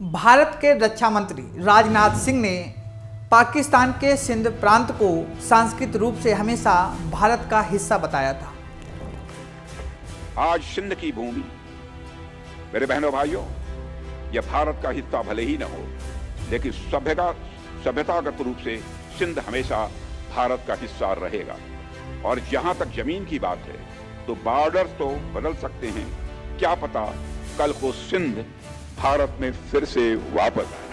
भारत के रक्षा मंत्री राजनाथ सिंह ने पाकिस्तान के सिंध प्रांत को सांस्कृतिक रूप से हमेशा भारत का हिस्सा बताया था। आज सिंध की भूमि, मेरे बहनों भाइयों, यह भारत का हिस्सा भले ही न हो, लेकिन सभ्यतागत रूप से सिंध हमेशा भारत का हिस्सा रहेगा। और जहां तक जमीन की बात है तो बॉर्डर तो बदल सकते हैं, क्या पता कल को सिंध भारत में फिर से वापस आए।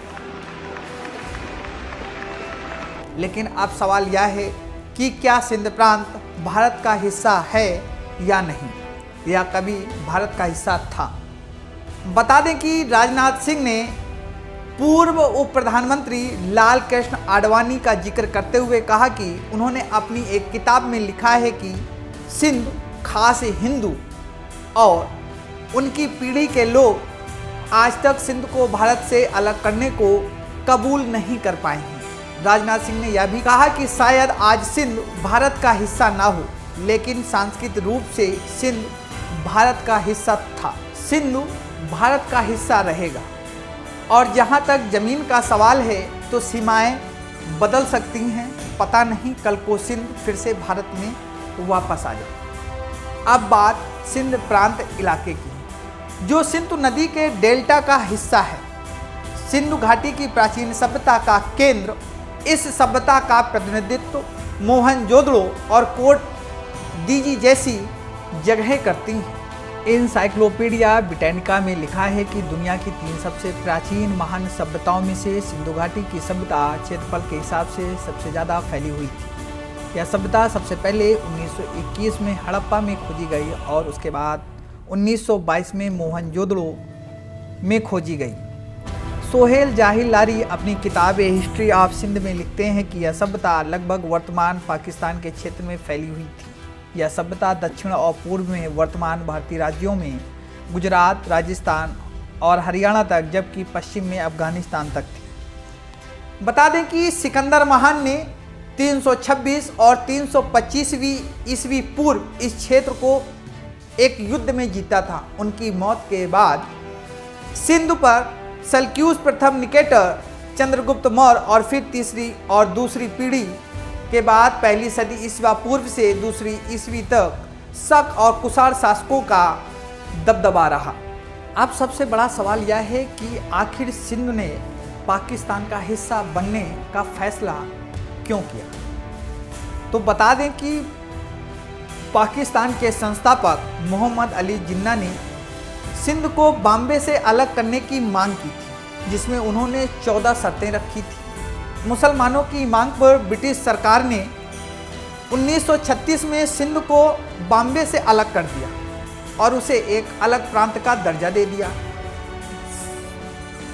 लेकिन अब सवाल यह है कि क्या सिंध प्रांत भारत का हिस्सा है या नहीं, या कभी भारत का हिस्सा था। बता दें कि राजनाथ सिंह ने पूर्व उप प्रधानमंत्री लाल कृष्ण आडवाणी का जिक्र करते हुए कहा कि उन्होंने अपनी एक किताब में लिखा है कि सिंध खास हिंदू और उनकी पीढ़ी के लोग आज तक सिंध को भारत से अलग करने को कबूल नहीं कर पाए हैं। राजनाथ सिंह ने यह भी कहा कि शायद आज सिंध भारत का हिस्सा ना हो, लेकिन सांस्कृतिक रूप से सिंध भारत का हिस्सा था। सिंध भारत का हिस्सा रहेगा। और जहां तक जमीन का सवाल है तो सीमाएं बदल सकती हैं, पता नहीं कल को सिंध फिर से भारत में वापस आ जाए। अब बात सिंध प्रांत इलाके की, जो सिंधु नदी के डेल्टा का हिस्सा है। सिंधु घाटी की प्राचीन सभ्यता का केंद्र, इस सभ्यता का प्रतिनिधित्व मोहनजोदड़ो और कोट दीजी जैसी जगहें करती हैं। एनसाइक्लोपीडिया ब्रिटानिका में लिखा है कि दुनिया की 3 सबसे प्राचीन महान सभ्यताओं में से सिंधु घाटी की सभ्यता क्षेत्रफल के हिसाब से सबसे ज़्यादा फैली हुई थी। यह सभ्यता सबसे पहले 1921 में हड़प्पा में खोजी गई और उसके बाद 1922 में मोहनजोदड़ो में खोजी गई। सोहेल जाहिल लारी अपनी किताब हिस्ट्री ऑफ सिंध में लिखते हैं कि यह सभ्यता लगभग वर्तमान पाकिस्तान के क्षेत्र में फैली हुई थी। यह सभ्यता दक्षिण और पूर्व में वर्तमान भारतीय राज्यों में गुजरात, राजस्थान और हरियाणा तक, जबकि पश्चिम में अफगानिस्तान तक थी। बता दें कि सिकंदर महान ने 326 और 325वीं ईस्वी पूर्व इस क्षेत्र को एक युद्ध में जीता था। उनकी मौत के बाद सिंधु पर सेल्यूकस प्रथम निकेटर, चंद्रगुप्त मौर्य और फिर तीसरी और दूसरी पीढ़ी के बाद पहली सदी ईस्वी पूर्व से दूसरी ईस्वी तक शक और कुषाण शासकों का दबदबा रहा। अब सबसे बड़ा सवाल यह है कि आखिर सिंध ने पाकिस्तान का हिस्सा बनने का फैसला क्यों किया। तो बता दें कि पाकिस्तान के संस्थापक मोहम्मद अली जिन्ना ने सिंध को बॉम्बे से अलग करने की मांग की थी, जिसमें उन्होंने 14 शर्तें रखी थी। मुसलमानों की मांग पर ब्रिटिश सरकार ने 1936 में सिंध को बॉम्बे से अलग कर दिया और उसे एक अलग प्रांत का दर्जा दे दिया।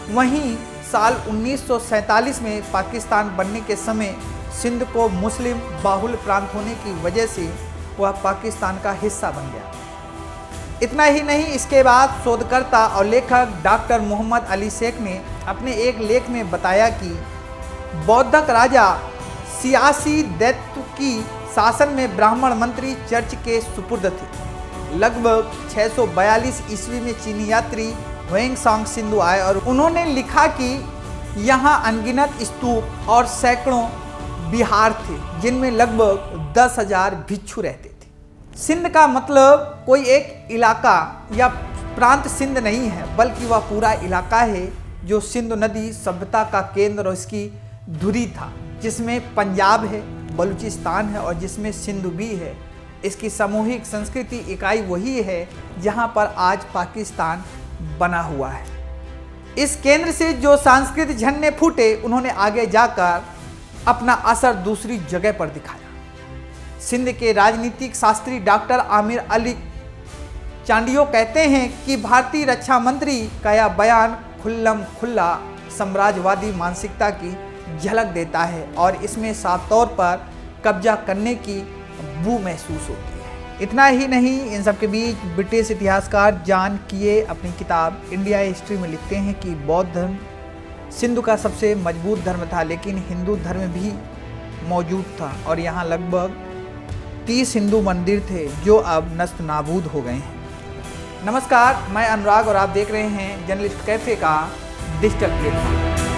वहीं साल 1947 में पाकिस्तान बनने के समय सिंध को मुस्लिम बाहुल प्रांत होने की वजह से वह पाकिस्तान का हिस्सा बन गया। इतना ही नहीं, इसके बाद शोधकर्ता और लेखक डॉक्टर मोहम्मद अली शेख ने अपने एक लेख में बताया कि बौद्धक राजा सियासी दैत्य की शासन में ब्राह्मण मंत्री चर्च के सुपुर्द थे। लगभग 642 ईस्वी में चीनी यात्री हुएंगसांग सिंधु आए और उन्होंने लिखा कि यहाँ अनगिनत स्तूप और सैकड़ों विहार थे, जिनमें लगभग 10,000 भिक्षु रहते थे। सिंध का मतलब कोई एक इलाका या प्रांत सिंध नहीं है, बल्कि वह पूरा इलाका है जो सिंधु नदी सभ्यता का केंद्र और इसकी धुरी था, जिसमें पंजाब है, बलूचिस्तान है और जिसमें सिंधु भी है। इसकी सामूहिक संस्कृति इकाई वही है जहां पर आज पाकिस्तान बना हुआ है। इस केंद्र से जो सांस्कृतिक झंडे फूटे, उन्होंने आगे जाकर अपना असर दूसरी जगह पर दिखाया। सिंध के राजनीतिक शास्त्री डॉक्टर आमिर अली चांडियो कहते हैं कि भारतीय रक्षा मंत्री का यह बयान खुल्लम खुल्ला साम्राज्यवादी मानसिकता की झलक देता है और इसमें साफ तौर पर कब्जा करने की बू महसूस होती है। इतना ही नहीं, इन सब के बीच ब्रिटिश इतिहासकार जॉन कीए अपनी किताब इंडिया हिस्ट्री में लिखते हैं कि बौद्ध धर्म सिंधु का सबसे मजबूत धर्म था, लेकिन हिंदू धर्म भी मौजूद था और यहाँ लगभग 30 हिंदू मंदिर थे जो अब नष्ट नाबूद हो गए हैं। नमस्कार, मैं अनुराग और आप देख रहे हैं जर्नलिस्ट कैफे का डिजिटल प्लेटफॉर्म।